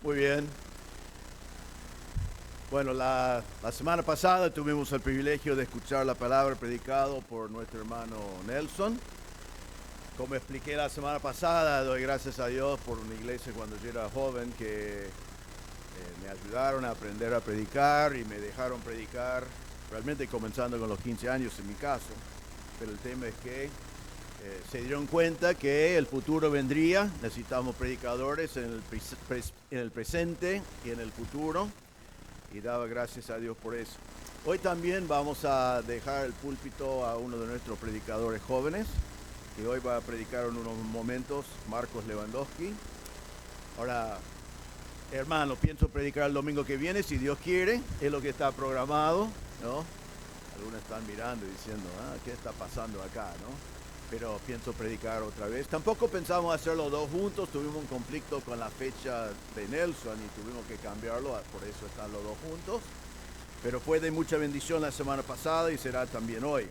Muy bien. Bueno, la semana pasada tuvimos el privilegio de escuchar la palabra predicado por nuestro hermano Nelson. Como expliqué la semana pasada, doy gracias a Dios por una iglesia cuando yo era joven que me ayudaron a aprender a predicar y me dejaron predicar, realmente comenzando con los 15 años en mi caso. Pero el tema es que se dieron cuenta que el futuro vendría, necesitamos predicadores en el presente y en el futuro, y daba gracias a Dios por eso. Hoy también vamos a dejar el púlpito a uno de nuestros predicadores jóvenes, que hoy va a predicar en unos momentos, Marcos Lewandowski. Ahora, hermano, pienso predicar el domingo que viene, si Dios quiere, es lo que está programado, ¿no? Algunos están mirando y diciendo, ¿qué está pasando acá, no? Pero pienso predicar otra vez. Tampoco pensamos hacerlo dos juntos, tuvimos un conflicto con la fecha de Nelson y tuvimos que cambiarlo, por eso están los dos juntos. Pero fue de mucha bendición la semana pasada y será también hoy.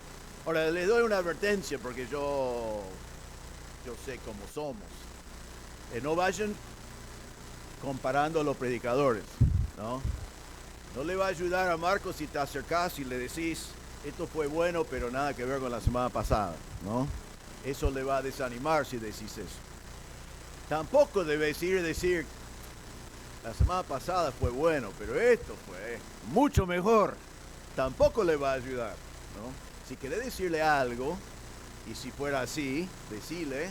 Ahora, les doy una advertencia porque yo sé cómo somos. No vayan comparando a los predicadores, ¿no? No le va a ayudar a Marcos si te acercás y le decís, esto fue bueno, pero nada que ver con la semana pasada, ¿no? Eso le va a desanimar si decís eso. Tampoco debes ir y decir, la semana pasada fue bueno, pero esto fue mucho mejor. Tampoco le va a ayudar, ¿no? Si querés decirle algo, y si fuera así, decirle,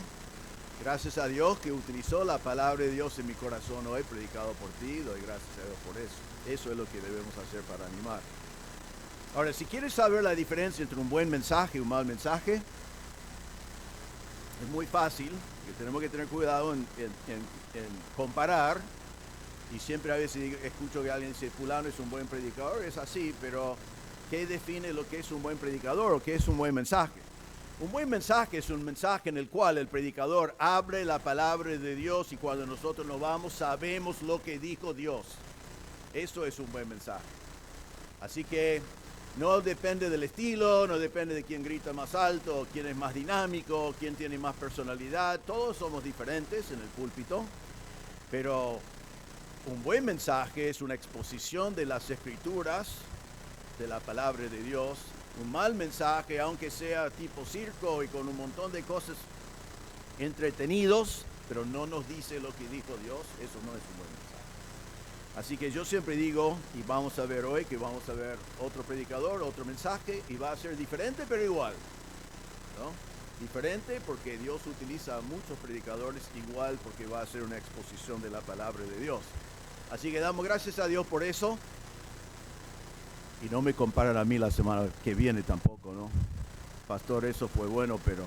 gracias a Dios que utilizó la palabra de Dios en mi corazón hoy, predicado por ti, doy gracias a Dios por eso. Eso es lo que debemos hacer para animar. Ahora, si quieres saber la diferencia entre un buen mensaje y un mal mensaje, es muy fácil, que tenemos que tener cuidado en comparar, y siempre a veces escucho que alguien dice, fulano es un buen predicador, es así, pero ¿qué define lo que es un buen predicador o qué es un buen mensaje? Un buen mensaje es un mensaje en el cual el predicador abre la palabra de Dios y cuando nosotros nos vamos sabemos lo que dijo Dios. Eso es un buen mensaje. Así que no depende del estilo, no depende de quién grita más alto, quién es más dinámico, quién tiene más personalidad. Todos somos diferentes en el púlpito, pero un buen mensaje es una exposición de las Escrituras, de la palabra de Dios. Un mal mensaje, aunque sea tipo circo y con un montón de cosas entretenidos, pero no nos dice lo que dijo Dios, eso no es un buen mensaje. Así que yo siempre digo, y vamos a ver hoy, que vamos a ver otro predicador, otro mensaje, y va a ser diferente, pero igual, ¿no? Diferente porque Dios utiliza a muchos predicadores, igual porque va a ser una exposición de la palabra de Dios. Así que damos gracias a Dios por eso. Y no me comparan a mí la semana que viene tampoco, ¿no? Pastor, eso fue bueno, pero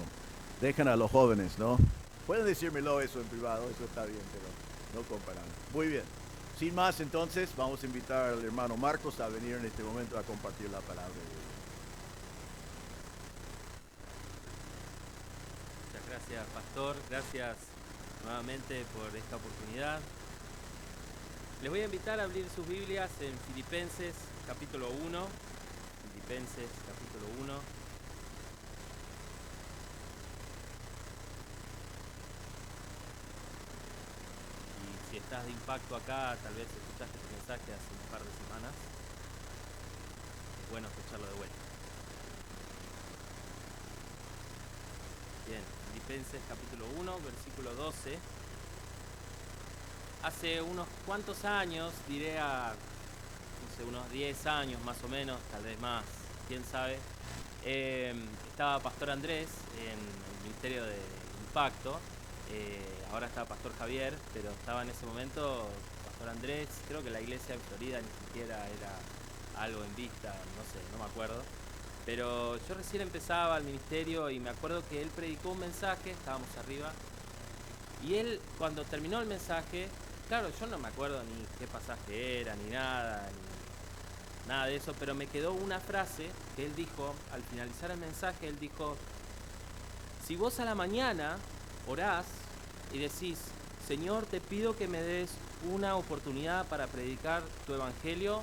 dejan a los jóvenes, ¿no? Pueden decírmelo eso en privado, eso está bien, pero no comparan. Muy bien. Sin más, entonces, vamos a invitar al hermano Marcos a venir en este momento a compartir la palabra de Dios. Muchas gracias, Pastor. Gracias nuevamente por esta oportunidad. Les voy a invitar a abrir sus Biblias en Filipenses capítulo 1. Filipenses capítulo 1. Y si estás de impacto acá, tal vez escuchaste este mensaje hace un par de semanas. Es bueno escucharlo de vuelta. Bien, Filipenses capítulo 1, versículo 12. Hace unos cuantos años, diré no sé, unos 10 años más o menos, tal vez más, quién sabe, estaba Pastor Andrés en el Ministerio de Impacto, ahora está Pastor Javier, pero estaba en ese momento Pastor Andrés, creo que la iglesia en Florida ni siquiera era algo en vista, no sé, no me acuerdo. Pero yo recién empezaba el ministerio y me acuerdo que él predicó un mensaje, estábamos arriba, y él cuando terminó el mensaje, claro, yo no me acuerdo ni qué pasaje era, ni nada de eso, pero me quedó una frase que él dijo, al finalizar el mensaje, él dijo, si vos a la mañana orás y decís, Señor, te pido que me des una oportunidad para predicar tu evangelio,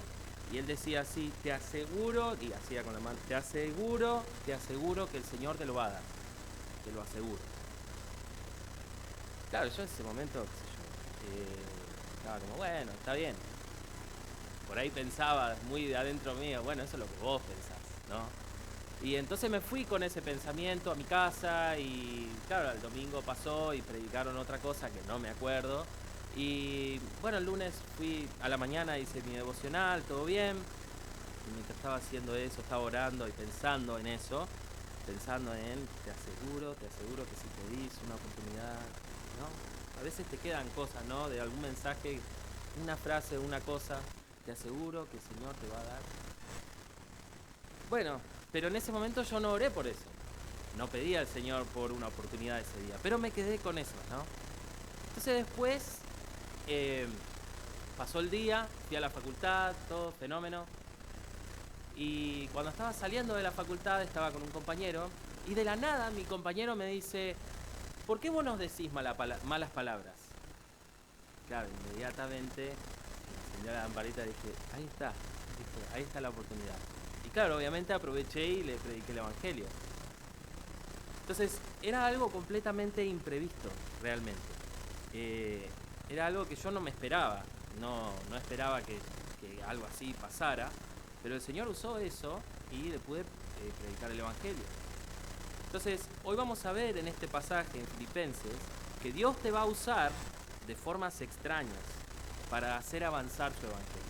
y él decía así, te aseguro, y hacía con la mano, te aseguro que el Señor te lo va a dar, te lo aseguro. Claro, yo en ese momento, qué sé yo, Estaba como, bueno, está bien. Por ahí pensaba muy de adentro mío, bueno, eso es lo que vos pensás, ¿no? Y entonces me fui con ese pensamiento a mi casa y claro, el domingo pasó y predicaron otra cosa que no me acuerdo. Y bueno, el lunes fui a la mañana, hice mi devocional, todo bien. Y mientras estaba haciendo eso, estaba orando y pensando en eso, pensando en, te aseguro que si pedís una oportunidad, ¿no? A veces te quedan cosas, ¿no? De algún mensaje, una frase, una cosa, te aseguro que el Señor te va a dar. Bueno, pero en ese momento yo no oré por eso. No pedí al Señor por una oportunidad ese día, pero me quedé con eso, ¿no? Entonces después pasó el día, fui a la facultad, todo fenómeno. Y cuando estaba saliendo de la facultad estaba con un compañero y de la nada mi compañero me dice, ¿por qué vos nos decís malas palabras? Claro, inmediatamente encendí la lamparita y dije, ahí está la oportunidad. Y claro, obviamente aproveché y le prediqué el evangelio. Entonces, era algo completamente imprevisto, realmente. Era algo que yo no me esperaba, no esperaba que algo así pasara, pero el Señor usó eso y le pude predicar el evangelio. Entonces, hoy vamos a ver en este pasaje en Filipenses que Dios te va a usar de formas extrañas para hacer avanzar su evangelio.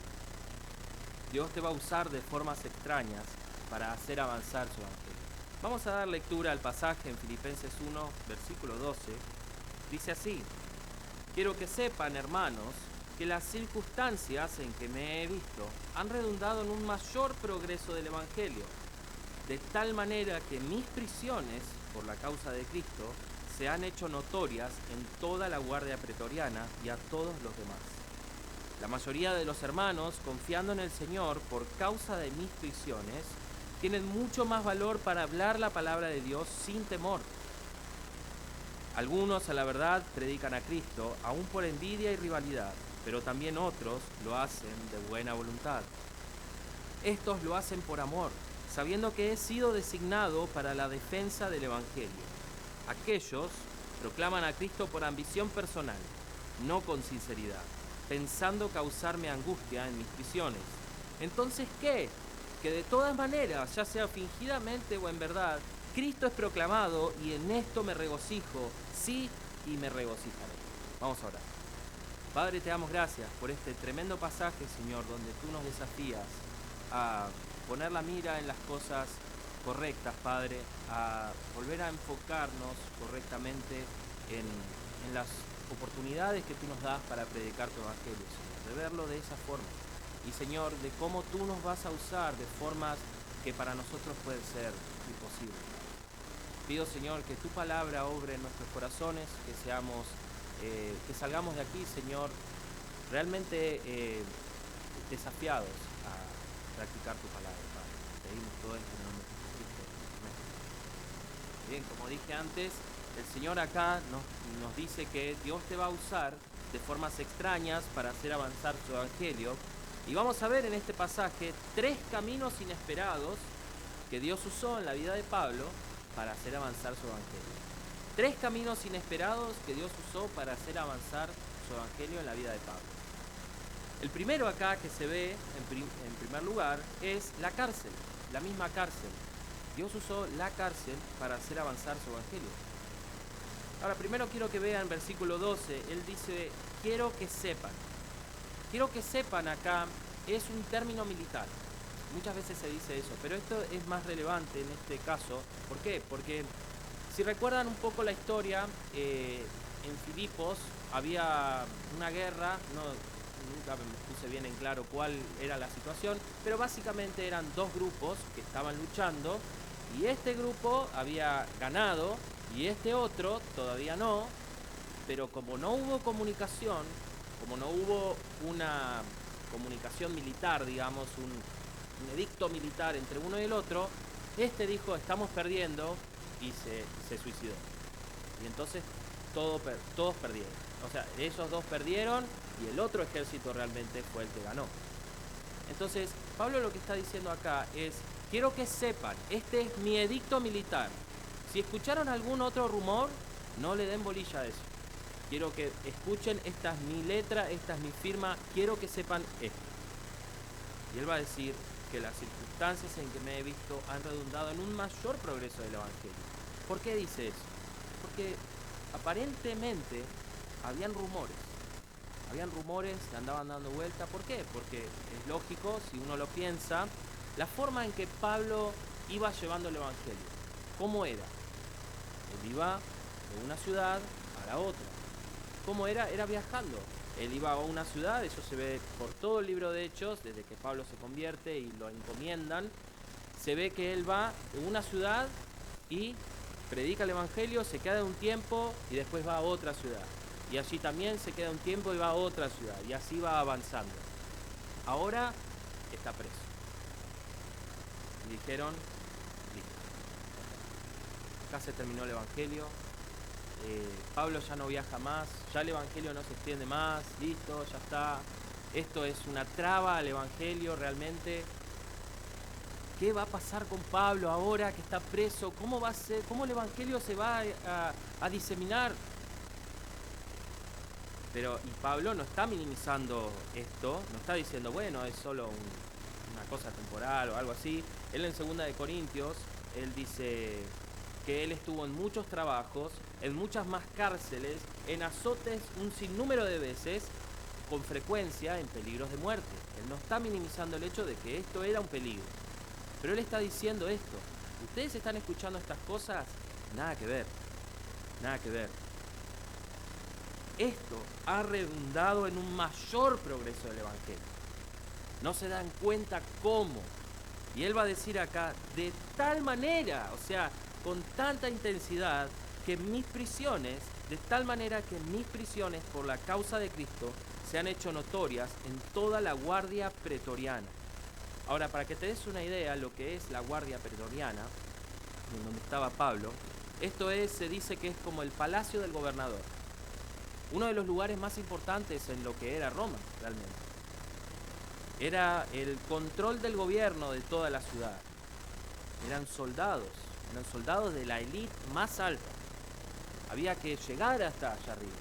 Dios te va a usar de formas extrañas para hacer avanzar su evangelio. Vamos a dar lectura al pasaje en Filipenses 1, versículo 12. Dice así: quiero que sepan, hermanos, que las circunstancias en que me he visto han redundado en un mayor progreso del evangelio, de tal manera que mis prisiones por la causa de Cristo se han hecho notorias en toda la guardia pretoriana y a todos los demás. La mayoría de los hermanos, confiando en el Señor por causa de mis prisiones, tienen mucho más valor para hablar la palabra de Dios sin temor. Algunos, a la verdad, predican a Cristo, aún por envidia y rivalidad, pero también otros lo hacen de buena voluntad. Estos lo hacen por amor, sabiendo que he sido designado para la defensa del Evangelio. Aquellos proclaman a Cristo por ambición personal, no con sinceridad, pensando causarme angustia en mis prisiones. Entonces, ¿qué? Que de todas maneras, ya sea fingidamente o en verdad, Cristo es proclamado y en esto me regocijo, sí, y me regocijaré. Vamos a orar. Padre, te damos gracias por este tremendo pasaje, Señor, donde tú nos desafías a poner la mira en las cosas correctas, Padre, a volver a enfocarnos correctamente en las oportunidades que tú nos das para predicar tu evangelio, Señor, de verlo de esa forma. Y, Señor, de cómo tú nos vas a usar de formas que para nosotros pueden ser imposibles. Pido, Señor, que tu palabra obre en nuestros corazones, que salgamos de aquí, Señor, realmente desafiados a practicar tu palabra, Padre. Pedimos todo esto en el nombre de Jesucristo. Amén. Bien, como dije antes, el Señor acá nos dice que Dios te va a usar de formas extrañas para hacer avanzar su evangelio. Y vamos a ver en este pasaje 3 caminos inesperados que Dios usó en la vida de Pablo para hacer avanzar su evangelio. 3 caminos inesperados que Dios usó para hacer avanzar su evangelio en la vida de Pablo. El primero acá que se ve en primer lugar es la cárcel, la misma cárcel. Dios usó la cárcel para hacer avanzar su evangelio. Ahora, primero quiero que vean versículo 12, él dice, quiero que sepan. Quiero que sepan acá es un término militar. Muchas veces se dice eso, pero esto es más relevante en este caso. ¿Por qué? Porque si recuerdan un poco la historia, en Filipos había una guerra, nunca me puse bien en claro cuál era la situación, pero básicamente eran 2 grupos que estaban luchando y este grupo había ganado y este otro todavía no, pero como no hubo comunicación, como no hubo una comunicación militar, digamos, un edicto militar entre uno y el otro, este dijo, estamos perdiendo, y se suicidó. Y entonces todos perdieron. O sea, esos 2 perdieron y el otro ejército realmente fue el que ganó. Entonces, Pablo lo que está diciendo acá es, quiero que sepan, este es mi edicto militar. Si escucharon algún otro rumor, no le den bolilla a eso. quiero que escuchen, esta es mi letra, esta es mi firma, quiero que sepan esto. Y él va a decir que las circunstancias en que me he visto han redundado en un mayor progreso del Evangelio. ¿Por qué dice eso? Porque aparentemente habían rumores que andaban dando vuelta. ¿Por qué? Porque es lógico, si uno lo piensa, la forma en que Pablo iba llevando el Evangelio. ¿Cómo era? Él iba de una ciudad a la otra. ¿Cómo era? Era viajando. Él iba a una ciudad, eso se ve por todo el libro de Hechos, desde que Pablo se convierte y lo encomiendan. Se ve que él va de una ciudad y predica el Evangelio, se queda un tiempo y después va a otra ciudad. Y allí también se queda un tiempo y va a otra ciudad. Y así va avanzando. Ahora está preso. Y dijeron, listo. Acá se terminó el Evangelio. Pablo ya no viaja más, ya el Evangelio no se extiende más, listo, ya está. Esto es una traba al Evangelio realmente. ¿Qué va a pasar con Pablo ahora que está preso? ¿Cómo va a ser? ¿Cómo el Evangelio se va a diseminar? Pero y Pablo no está minimizando esto, no está diciendo, bueno, es solo una cosa temporal o algo así. Él en 2 de Corintios, él dice que él estuvo en muchos trabajos, en muchas más cárceles, en azotes un sinnúmero de veces, con frecuencia en peligros de muerte. Él no está minimizando el hecho de que esto era un peligro. Pero él está diciendo esto. ¿Ustedes están escuchando estas cosas? Nada que ver. Nada que ver. Esto ha redundado en un mayor progreso del Evangelio. No se dan cuenta cómo. Y él va a decir acá, de tal manera, o sea, con tanta intensidad, que mis prisiones, de tal manera que mis prisiones por la causa de Cristo se han hecho notorias en toda la guardia pretoriana. Ahora, para que te des una idea lo que es la guardia pretoriana, en donde estaba Pablo, esto es, se dice que es como el palacio del gobernador. Uno de los lugares más importantes en lo que era Roma, realmente. Era el control del gobierno de toda la ciudad. Eran soldados de la élite más alta. Había que llegar hasta allá arriba.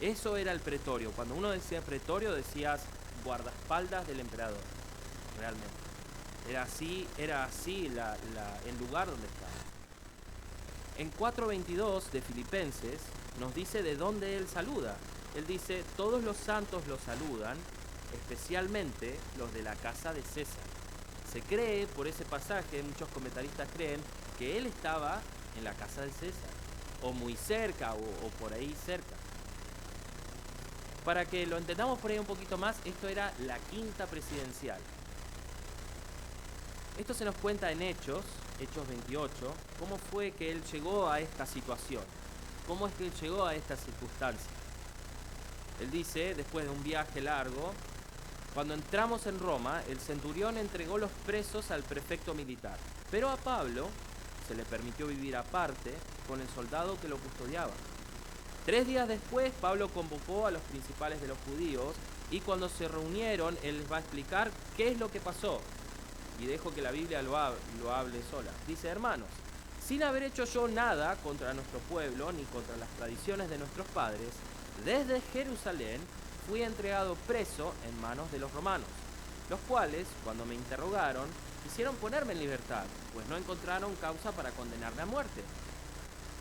Eso era el pretorio. Cuando uno decía pretorio, decías guardaespaldas del emperador. Realmente. Era así el lugar donde estaba. En 4:22 de Filipenses nos dice de dónde él saluda. Él dice, todos los santos lo saludan, especialmente los de la casa de César. Se cree, por ese pasaje, muchos comentaristas creen que él estaba en la casa de César, o muy cerca, o por ahí cerca. Para que lo entendamos por ahí un poquito más, esto era la quinta presidencial. Esto se nos cuenta en Hechos 28, cómo fue que él llegó a esta situación, cómo es que él llegó a esta circunstancia. Él dice, después de un viaje largo, cuando entramos en Roma, el centurión entregó los presos al prefecto militar, pero a Pablo se le permitió vivir aparte con el soldado que lo custodiaba. 3 días después, Pablo convocó a los principales de los judíos y cuando se reunieron, él les va a explicar qué es lo que pasó. Y dejo que la Biblia lo hable sola. Dice, hermanos, sin haber hecho yo nada contra nuestro pueblo ni contra las tradiciones de nuestros padres, desde Jerusalén fui entregado preso en manos de los romanos, los cuales, cuando me interrogaron, quisieron ponerme en libertad, pues no encontraron causa para condenarme a muerte.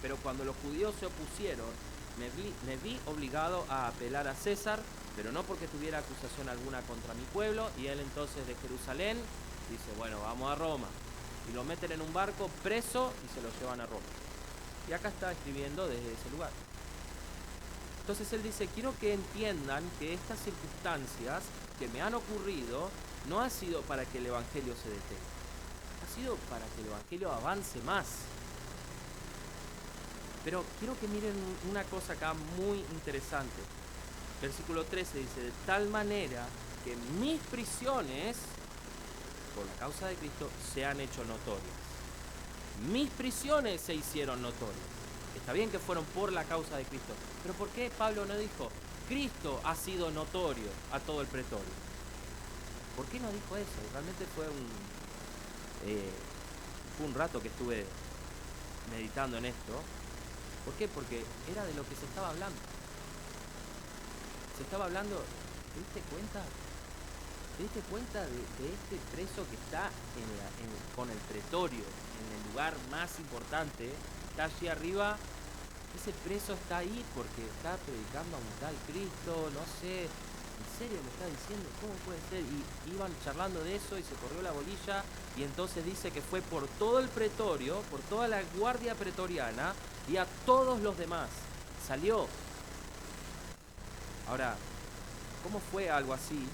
Pero cuando los judíos se opusieron, me vi obligado a apelar a César, pero no porque tuviera acusación alguna contra mi pueblo, y él entonces de Jerusalén dice, bueno, vamos a Roma. Y lo meten en un barco preso y se lo llevan a Roma. Y acá está escribiendo desde ese lugar. Entonces él dice, quiero que entiendan que estas circunstancias que me han ocurrido no ha sido para que el Evangelio se detenga. Ha sido para que el Evangelio avance más. Pero quiero que miren una cosa acá muy interesante. Versículo 13 dice, de tal manera que mis prisiones por la causa de Cristo se han hecho notorias. Mis prisiones se hicieron notorias. Está bien que fueron por la causa de Cristo, pero ¿por qué Pablo no dijo, Cristo ha sido notorio a todo el pretorio? ¿Por qué no dijo eso? Realmente fue un rato que estuve meditando en esto. ¿Por qué? Porque era de lo que se estaba hablando. Se estaba hablando, ¿te diste cuenta? ¿Te diste cuenta de este preso que está con el pretorio, en el lugar más importante? Está allí arriba. Ese preso está ahí porque está predicando a un tal Cristo, no sé. ¿En serio me está diciendo? ¿Cómo puede ser? Y iban charlando de eso y se corrió la bolilla. Y entonces dice que fue por todo el pretorio, por toda la guardia pretoriana y a todos los demás. Salió. Ahora, ¿cómo fue algo así?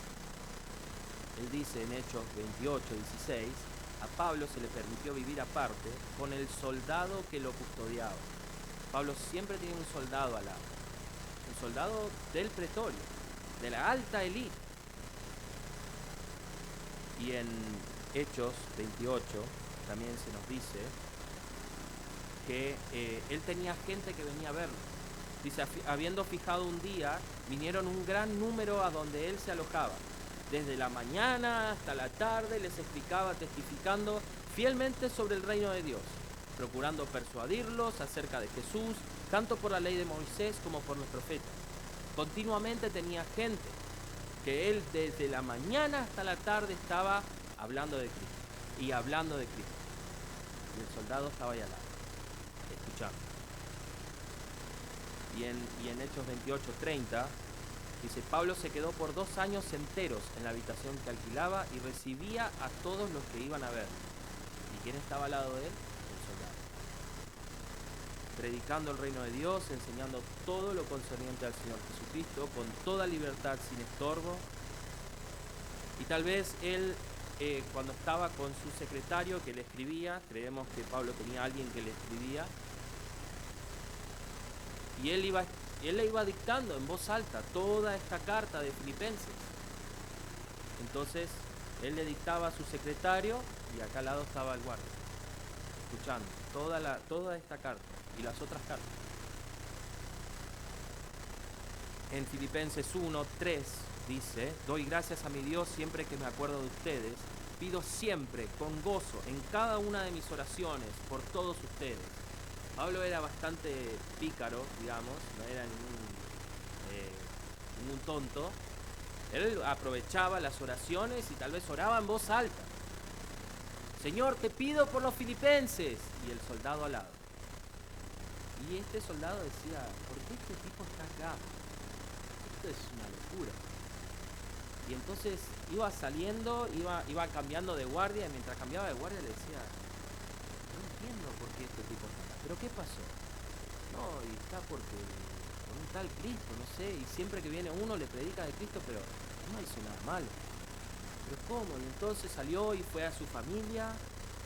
Él dice en Hechos 28, 16, a Pablo se le permitió vivir aparte con el soldado que lo custodiaba. Pablo siempre tenía un soldado al lado, un soldado del pretorio, de la alta élite. Y en Hechos 28 también se nos dice que él tenía gente que venía a verlo. Dice, habiendo fijado un día, vinieron un gran número a donde él se alojaba. Desde la mañana hasta la tarde les explicaba, testificando fielmente sobre el reino de Dios, procurando persuadirlos acerca de Jesús, tanto por la ley de Moisés como por los profetas. Continuamente tenía gente que él desde la mañana hasta la tarde estaba hablando de Cristo y hablando de Cristo. Y el soldado estaba ahí al lado, escuchando. Y en Hechos 28:30 dice, Pablo se quedó por 2 años enteros en la habitación que alquilaba y recibía a todos los que iban a ver. ¿Y quién estaba al lado de él? El soldado. Predicando el reino de Dios, enseñando todo lo concerniente al Señor Jesucristo, con toda libertad, sin estorbo. Y tal vez él, cuando estaba con su secretario que le escribía, creemos que Pablo tenía a alguien que le escribía, y él le iba dictando en voz alta toda esta carta de Filipenses. Entonces, él le dictaba a su secretario y acá al lado estaba el guardia, escuchando toda esta carta y las otras cartas. En Filipenses 1:3 dice, doy gracias a mi Dios siempre que me acuerdo de ustedes, pido siempre con gozo en cada una de mis oraciones por todos ustedes. Pablo era bastante pícaro, digamos, no era ningún tonto. Él aprovechaba las oraciones y tal vez oraba en voz alta. Señor, te pido por los filipenses. Y el soldado al lado. Y este soldado decía, ¿por qué este tipo está acá? Esto es una locura. Y entonces iba saliendo, iba cambiando de guardia, y mientras cambiaba de guardia le decía, no entiendo por qué este tipo está acá. ¿Pero qué pasó? No, y está porque con un tal Cristo, no sé, y siempre que viene uno le predica de Cristo, pero no hizo nada malo. ¿Pero cómo? Y entonces salió y fue a su familia,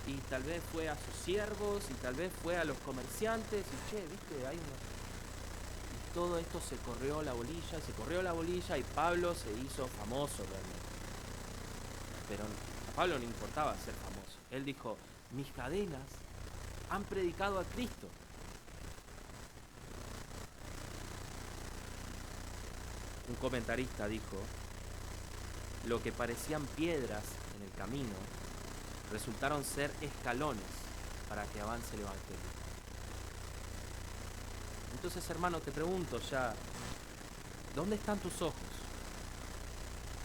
y tal vez fue a sus siervos, y tal vez fue a los comerciantes, y che, viste, hay unos... Y todo esto se corrió la bolilla, y Pablo se hizo famoso realmente. Pero a Pablo no importaba ser famoso. Él dijo, mis cadenas han predicado a Cristo. Un comentarista dijo, lo que parecían piedras en el camino resultaron ser escalones para que avance el Evangelio. Entonces, hermano, te pregunto ya, ¿dónde están tus ojos?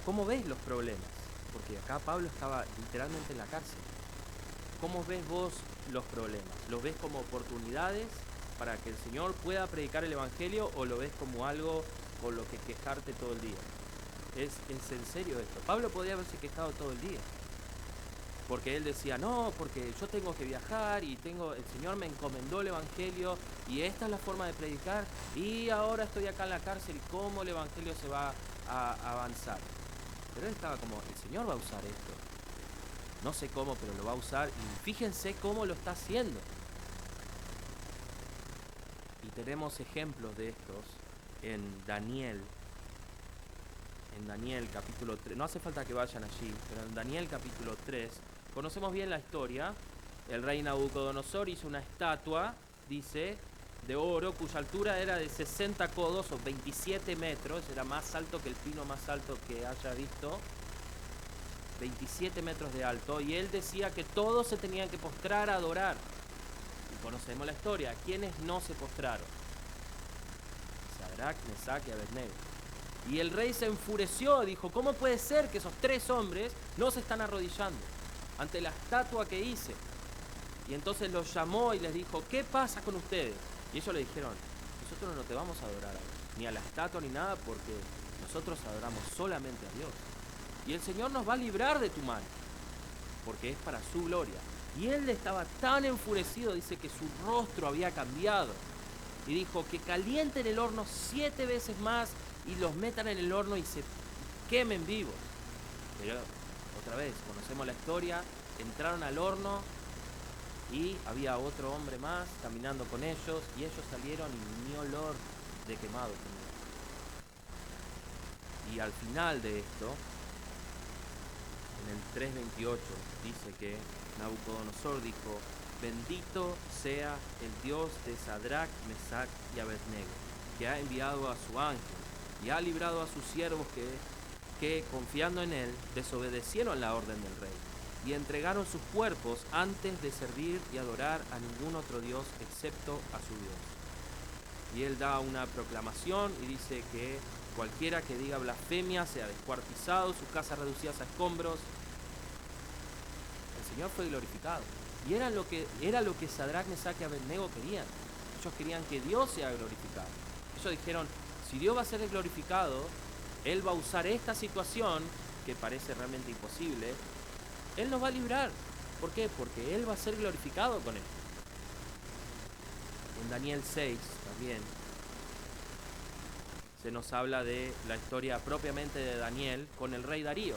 ¿Cómo ves los problemas? Porque acá Pablo estaba literalmente en la cárcel. ¿Cómo ves vos los problemas? ¿Los ves como oportunidades para que el Señor pueda predicar el Evangelio o lo ves como algo por lo que quejarte todo el día? ¿Es en serio esto? Pablo podía haberse quejado todo el día. Porque él decía, no, porque yo tengo que viajar y el Señor me encomendó el Evangelio y esta es la forma de predicar y ahora estoy acá en la cárcel y cómo el Evangelio se va a avanzar. Pero él estaba como, el Señor va a usar esto. No sé cómo, pero lo va a usar y fíjense cómo lo está haciendo. Y tenemos ejemplos de estos en Daniel capítulo 3. No hace falta que vayan allí, pero en Daniel capítulo 3 conocemos bien la historia. El rey Nabucodonosor hizo una estatua, dice, de oro, cuya altura era de 60 codos o 27 metros, era más alto que el pino más alto que haya visto. 27 metros de alto, y él decía que todos se tenían que postrar a adorar. Y conocemos la historia. ¿Quiénes no se postraron? Sadrach, Mesach y Abednego. Y el rey se enfureció, dijo, ¿cómo puede ser que esos 3 hombres no se están arrodillando ante la estatua que hice? Y entonces los llamó y les dijo, ¿qué pasa con ustedes? Y ellos le dijeron, nosotros no te vamos a adorar a vos, ni a la estatua ni nada, porque nosotros adoramos solamente a Dios. Y el Señor nos va a librar de tu mano, porque es para su gloria. Y él estaba tan enfurecido, dice que su rostro había cambiado. Y dijo que calienten el horno 7 veces más y los metan en el horno y se quemen vivos. Pero otra vez, conocemos la historia, entraron al horno y había otro hombre más caminando con ellos y ellos salieron y ni olor de quemado tenían. Y al final de esto, en el 3:28, dice que Nabucodonosor dijo, bendito sea el Dios de Sadrach, Mesach y Abednego, que ha enviado a su ángel y ha librado a sus siervos que confiando en él, desobedecieron la orden del rey y entregaron sus cuerpos antes de servir y adorar a ningún otro Dios excepto a su Dios. Y él da una proclamación y dice que cualquiera que diga blasfemia sea descuartizado, sus casas reducidas a escombros. El Señor fue glorificado. Y era lo que Sadrach, Mesach y Abednego querían. Ellos querían que Dios sea glorificado. Ellos dijeron, si Dios va a ser glorificado, Él va a usar esta situación, que parece realmente imposible, Él nos va a librar. ¿Por qué? Porque Él va a ser glorificado con esto. En Daniel 6 también se nos habla de la historia propiamente de Daniel con el rey Darío.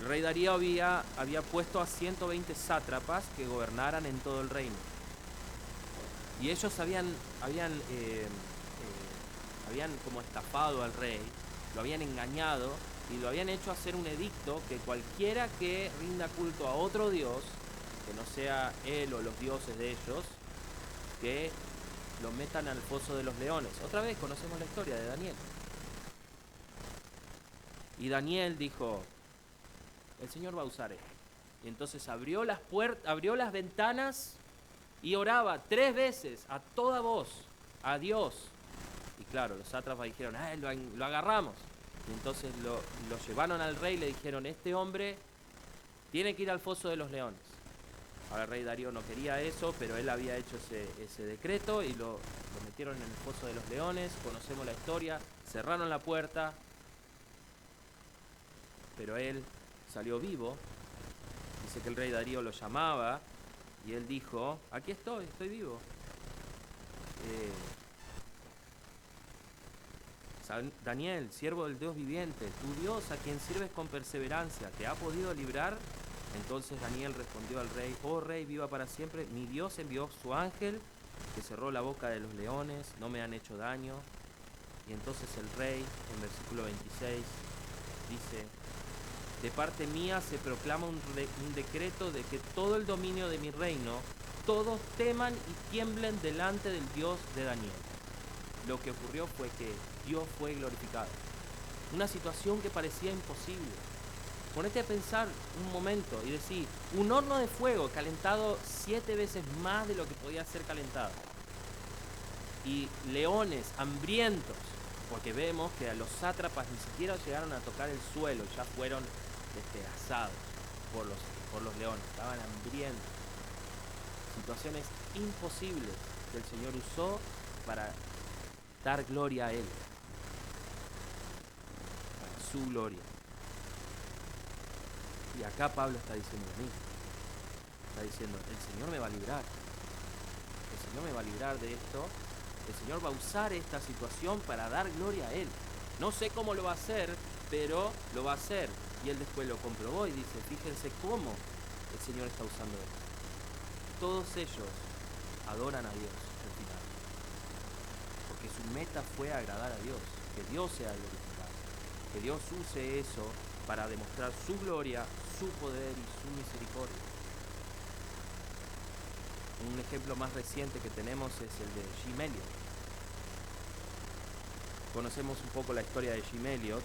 El rey Darío había puesto a 120 sátrapas que gobernaran en todo el reino. Y ellos habían como estafado al rey, lo habían engañado y lo habían hecho hacer un edicto que cualquiera que rinda culto a otro dios, que no sea él o los dioses de ellos, que lo metan al foso de los leones. Otra vez conocemos la historia de Daniel. Y Daniel dijo, el Señor va a usar esto. Y entonces abrió las ventanas y oraba 3 veces a toda voz a Dios. Y claro, los sátrapas dijeron, lo agarramos. Y entonces lo llevaron al rey y le dijeron, este hombre tiene que ir al foso de los leones. Ahora el rey Darío no quería eso, pero él había hecho ese decreto y lo metieron en el foso de los leones. Conocemos la historia, cerraron la puerta, pero él salió vivo. Dice que el rey Darío lo llamaba y él dijo, aquí estoy vivo. Daniel, siervo del Dios viviente, tu Dios a quien sirves con perseverancia, ¿te ha podido librar? Entonces Daniel respondió al rey, oh rey, viva para siempre, mi Dios envió su ángel que cerró la boca de los leones, no me han hecho daño. Y entonces el rey, en versículo 26, dice, de parte mía se proclama un decreto de que todo el dominio de mi reino, todos teman y tiemblen delante del Dios de Daniel. Lo que ocurrió fue que Dios fue glorificado. Una situación que parecía imposible. Ponete a pensar un momento y decir, un horno de fuego calentado 7 veces más de lo que podía ser calentado. Y leones hambrientos, porque vemos que a los sátrapas ni siquiera llegaron a tocar el suelo, ya fueron despedazados por los leones, estaban hambrientos. Situaciones imposibles que el Señor usó para dar gloria a Él, para su gloria. Y acá Pablo está diciendo lo mismo. Está diciendo, el Señor me va a librar. El Señor me va a librar de esto. El Señor va a usar esta situación para dar gloria a Él. No sé cómo lo va a hacer, pero lo va a hacer. Y él después lo comprobó y dice, fíjense cómo el Señor está usando esto. Todos ellos adoran a Dios al final. Porque su meta fue agradar a Dios. Que Dios sea glorificado. Que Dios use eso para demostrar su gloria, su poder y su misericordia. Un ejemplo más reciente que tenemos es el de Jim Elliot. Conocemos un poco la historia de Jim Elliot.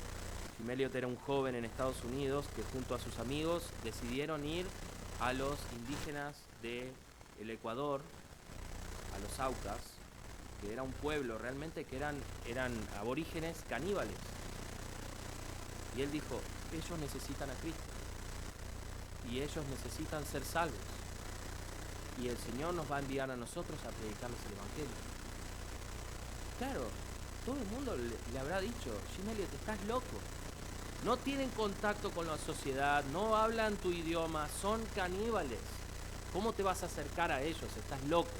Jim Elliot era un joven en Estados Unidos que junto a sus amigos decidieron ir a los indígenas del Ecuador, a los Aucas, que era un pueblo realmente que eran aborígenes caníbales. Y él dijo, ellos necesitan a Cristo. Y ellos necesitan ser salvos. Y el Señor nos va a enviar a nosotros a predicarles el Evangelio. Claro, todo el mundo le habrá dicho, Jim Elliot, estás loco. No tienen contacto con la sociedad, no hablan tu idioma, son caníbales. ¿Cómo te vas a acercar a ellos? Estás loco.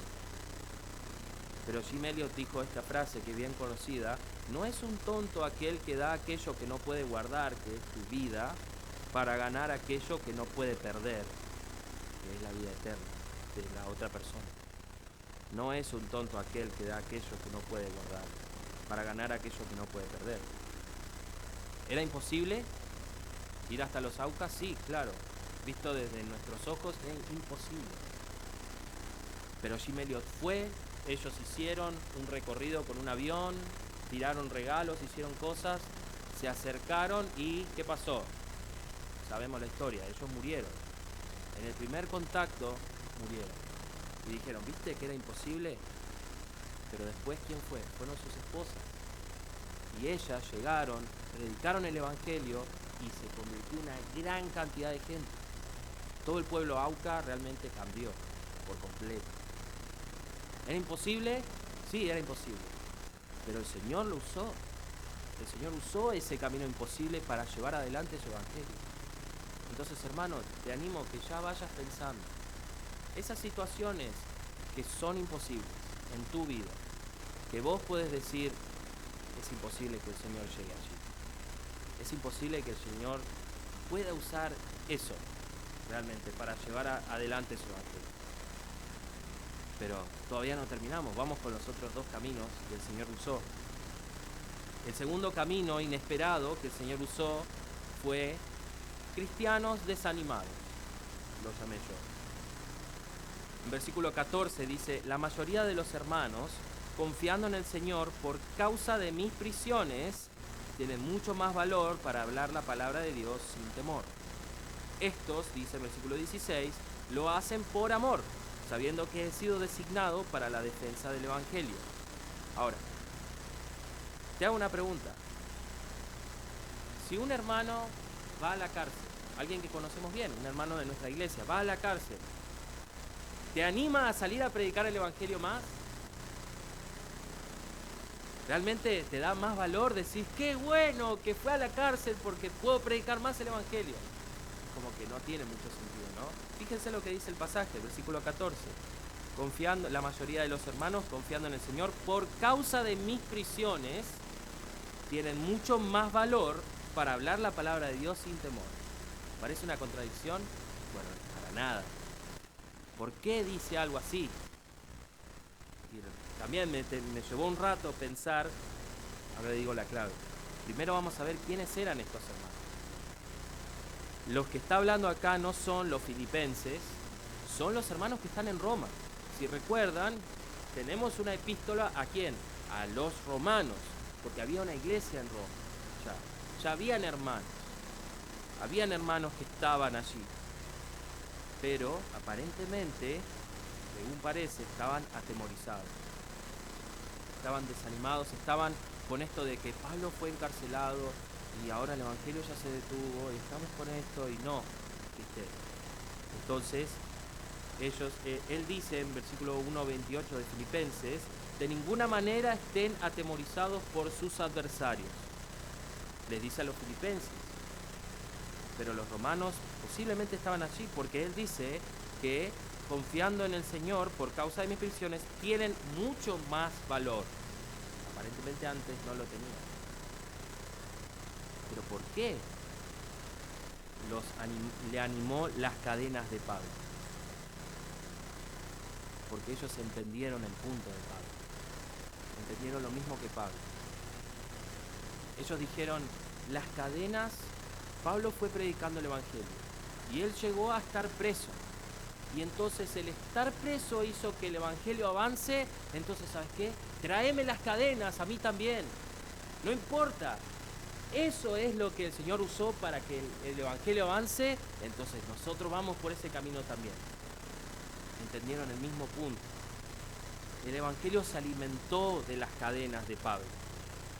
Pero Jim Elliot dijo esta frase que es bien conocida, no es un tonto aquel que da aquello que no puede guardar, que es tu vida, para ganar aquello que no puede perder, que es la vida eterna de la otra persona. No es un tonto aquel que da aquello que no puede guardar, para ganar aquello que no puede perder. ¿Era imposible ir hasta los Aucas? Sí, claro. Visto desde nuestros ojos, es imposible. Pero Jim Elliot fue, ellos hicieron un recorrido con un avión, tiraron regalos, hicieron cosas, se acercaron y ¿qué pasó? Sabemos la historia, ellos murieron. En el primer contacto murieron. Y dijeron, ¿viste que era imposible? Pero después, ¿quién fue? Fueron sus esposas. Y ellas llegaron, predicaron el Evangelio y se convirtió en una gran cantidad de gente. Todo el pueblo Auca realmente cambió por completo. ¿Era imposible? Sí, era imposible. Pero el Señor lo usó. El Señor usó ese camino imposible para llevar adelante su Evangelio. Entonces, hermano, te animo a que ya vayas pensando. Esas situaciones que son imposibles en tu vida, que vos puedes decir, es imposible que el Señor llegue allí. Es imposible que el Señor pueda usar eso realmente para llevar adelante su Evangelio. Pero todavía no terminamos, vamos con los otros dos caminos que el Señor usó. El segundo camino inesperado que el Señor usó fue cristianos desanimados, lo llamé yo. En versículo 14 dice, la mayoría de los hermanos, confiando en el Señor por causa de mis prisiones, tienen mucho más valor para hablar la palabra de Dios sin temor. Estos, dice el versículo 16, lo hacen por amor, sabiendo que he sido designado para la defensa del Evangelio. Ahora, te hago una pregunta. Si un hermano va a la cárcel, alguien que conocemos bien, un hermano de nuestra iglesia, va a la cárcel, ¿te anima a salir a predicar el Evangelio más? ¿Realmente te da más valor decir, qué bueno que fue a la cárcel porque puedo predicar más el Evangelio? Como que no tiene mucho sentido, ¿no? Fíjense lo que dice el pasaje, el versículo 14. Confiando, la mayoría de los hermanos, confiando en el Señor, por causa de mis prisiones, tienen mucho más valor para hablar la palabra de Dios sin temor. ¿Parece una contradicción? Bueno, para nada. ¿Por qué dice algo así? Y también me llevó un rato pensar, ahora le digo la clave. Primero vamos a ver quiénes eran estos hermanos. Los que está hablando acá no son los filipenses, son los hermanos que están en Roma. Si recuerdan, tenemos una epístola ¿a quién? A los romanos, porque había una iglesia en Roma. Ya habían hermanos que estaban allí. Pero aparentemente, según parece, estaban atemorizados. Estaban desanimados, estaban con esto de que Pablo fue encarcelado y ahora el Evangelio ya se detuvo y estamos con esto y no, ¿viste? Entonces, él dice en versículo 1:28 de Filipenses, de ninguna manera estén atemorizados por sus adversarios. Les dice a los filipenses. Pero los romanos posiblemente estaban allí porque él dice que confiando en el Señor por causa de mis prisiones tienen mucho más valor. Aparentemente antes no lo tenían. ¿Pero por qué le animó las cadenas de Pablo? Porque ellos entendieron el punto de Pablo. Entendieron lo mismo que Pablo. Ellos dijeron, las cadenas, Pablo fue predicando el Evangelio y él llegó a estar preso. Y entonces el estar preso hizo que el Evangelio avance. Entonces, ¿sabes qué? Tráeme las cadenas, a mí también. No importa. Eso es lo que el Señor usó para que el Evangelio avance. Entonces nosotros vamos por ese camino también. Entendieron el mismo punto. El evangelio se alimentó de las cadenas de Pablo.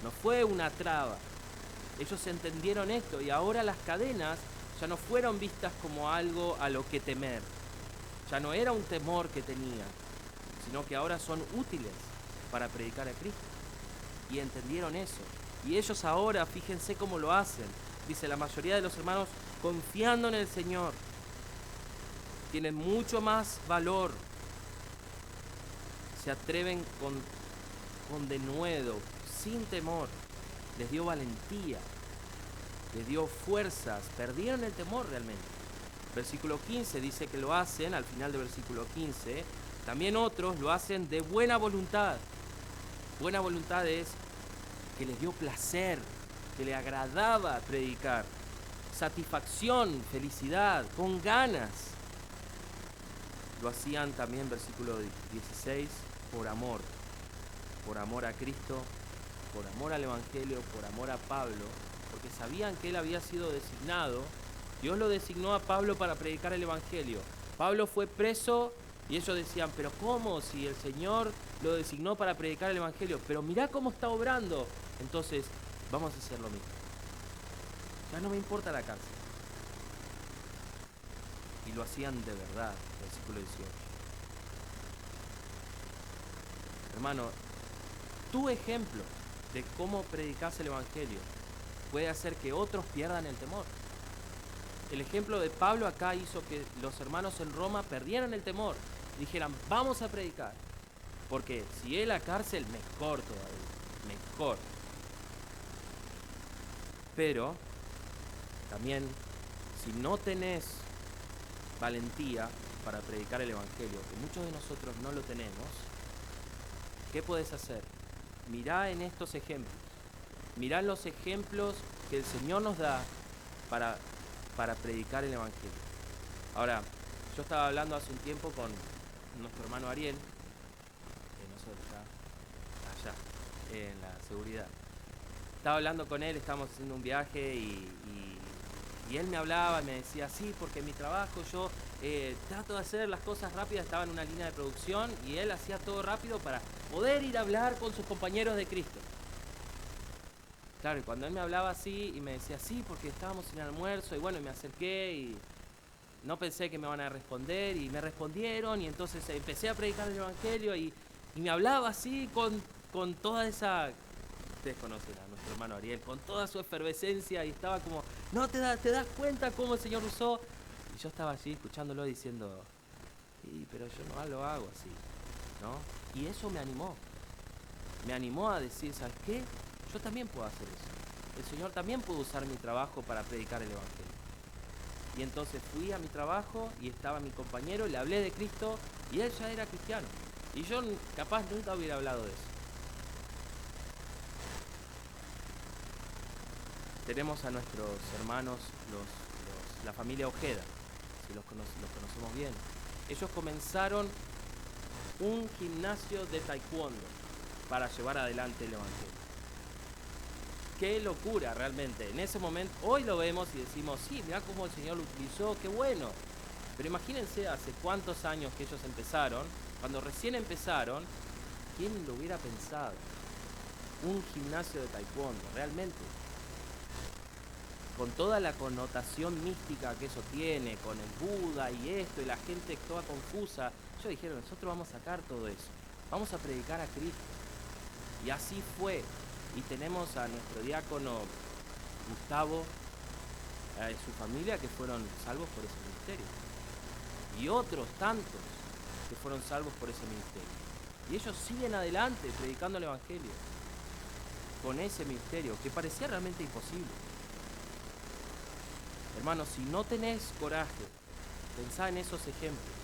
No fue una traba. Ellos entendieron esto y ahora las cadenas ya no fueron vistas como algo a lo que temer. Ya no era un temor que tenían, sino que ahora son útiles para predicar a Cristo. Y entendieron eso. Y ellos ahora, fíjense cómo lo hacen. Dice, la mayoría de los hermanos, confiando en el Señor, tienen mucho más valor. Se atreven con denuedo, sin temor. Les dio valentía, les dio fuerzas, perdieron el temor realmente. Versículo 15 dice que lo hacen, al final del versículo 15, también otros lo hacen de buena voluntad. Buena voluntad es que les dio placer, que les agradaba predicar, satisfacción, felicidad, con ganas. Lo hacían también, versículo 16, por amor a Cristo, por amor al Evangelio, por amor a Pablo, porque sabían que él había sido designado. Dios lo designó a Pablo para predicar el Evangelio. Pablo fue preso y ellos decían, pero ¿cómo? Si el Señor lo designó para predicar el Evangelio, pero mirá cómo está obrando. Entonces, vamos a hacer lo mismo. Ya no me importa la cárcel. Y lo hacían de verdad, versículo 18. Hermano, tu ejemplo de cómo predicas el Evangelio puede hacer que otros pierdan el temor. El ejemplo de Pablo acá hizo que los hermanos en Roma perdieran el temor. Dijeran, vamos a predicar. Porque si es la cárcel, mejor todavía, mejor. Pero también, si no tenés valentía para predicar el Evangelio, que muchos de nosotros no lo tenemos, ¿qué puedes hacer? Mirá en estos ejemplos. Mirá los ejemplos que el Señor nos da para predicar el Evangelio. Ahora, yo estaba hablando hace un tiempo con nuestro hermano Ariel, que no sé dónde está, allá, en la seguridad. Estaba hablando con él, estábamos haciendo un viaje y él me hablaba y me decía, sí, porque en mi trabajo yo trato de hacer las cosas rápidas, estaba en una línea de producción y él hacía todo rápido para poder ir a hablar con sus compañeros de Cristo. Claro, y cuando él me hablaba así y me decía, sí, porque estábamos en el almuerzo y bueno, me acerqué y no pensé que me van a responder y me respondieron y entonces empecé a predicar el Evangelio y me hablaba así con toda esa... Ustedes conocen a nuestro hermano Ariel, con toda su efervescencia y estaba como, no te das cuenta cómo el Señor usó. Y yo estaba allí escuchándolo diciendo, sí, pero yo no lo hago así, ¿no? Y eso me animó a decir, ¿sabes qué? Yo también puedo hacer eso. El Señor también puede usar mi trabajo para predicar el Evangelio. Y entonces fui a mi trabajo y estaba mi compañero, le hablé de Cristo y él ya era cristiano. Y yo capaz nunca hubiera hablado de eso. Tenemos a nuestros hermanos, la familia Ojeda, si los conocemos bien. Ellos comenzaron un gimnasio de taekwondo para llevar adelante el Evangelio. Qué locura realmente. En ese momento, hoy lo vemos y decimos, sí, mirá cómo el Señor lo utilizó, qué bueno. Pero imagínense hace cuántos años que ellos empezaron, cuando recién empezaron, ¿quién lo hubiera pensado? Un gimnasio de taekwondo, realmente. Con toda la connotación mística que eso tiene, con el Buda y esto, y la gente toda confusa, ellos dijeron, nosotros vamos a sacar todo eso, vamos a predicar a Cristo. Y así fue. Y tenemos a nuestro diácono Gustavo, su familia, que fueron salvos por ese ministerio. Y otros tantos que fueron salvos por ese ministerio. Y ellos siguen adelante predicando el Evangelio con ese ministerio que parecía realmente imposible. Hermanos, si no tenés coraje, pensá en esos ejemplos,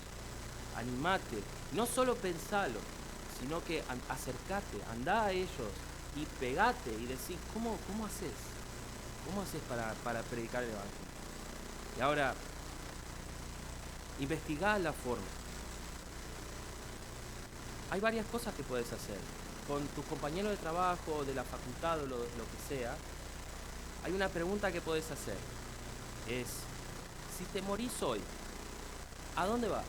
animate, no solo pensalo, sino que acercate, andá a ellos y pegate y decís, ¿cómo haces? ¿Cómo haces para predicar el Evangelio? Y ahora, investigá la forma. Hay varias cosas que puedes hacer. Con tus compañeros de trabajo, de la facultad o lo que sea, hay una pregunta que puedes hacer. Es, si te morís hoy, ¿a dónde vas?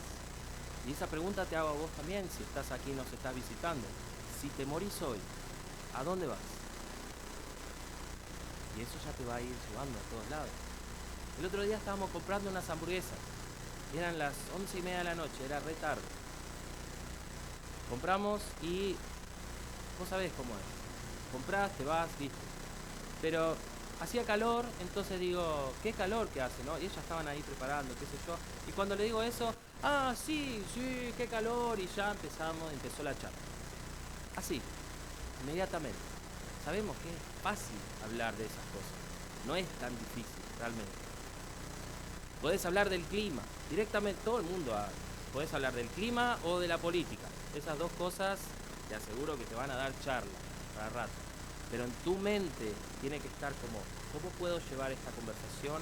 Y esa pregunta te hago a vos también, si estás aquí y nos estás visitando. Si te morís hoy, ¿a dónde vas? Y eso ya te va a ir llevando a todos lados. El otro día estábamos comprando unas hamburguesas. Eran las 11:30 de la noche, era re tarde. Compramos y vos sabés cómo es. Comprás, te vas, listo. Pero hacía calor, entonces digo, qué calor que hace, ¿no? Y ellas estaban ahí preparando, qué sé yo. Y cuando le digo eso, sí, qué calor. Y ya empezó la charla. Así, inmediatamente. Sabemos que es fácil hablar de esas cosas. No es tan difícil, realmente. Podés hablar del clima, directamente todo el mundo habla. Podés hablar del clima o de la política. Esas dos cosas te aseguro que te van a dar charla para rato. Pero en tu mente tiene que estar como, ¿cómo puedo llevar esta conversación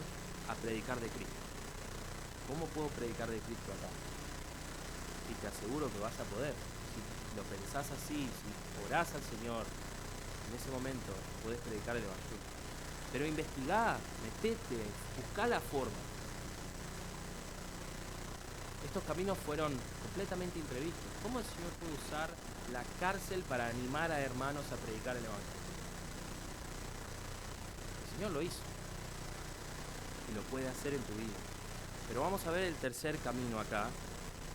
a predicar de Cristo? ¿Cómo puedo predicar de Cristo acá? Y te aseguro que vas a poder. Si lo pensás así, si orás al Señor, en ese momento podés predicar el Evangelio. Pero investigá, metete, buscá la forma. Estos caminos fueron completamente imprevistos. ¿Cómo el Señor puede usar la cárcel para animar a hermanos a predicar el Evangelio? El Señor lo hizo y lo puede hacer en tu vida. Pero vamos a ver el tercer camino acá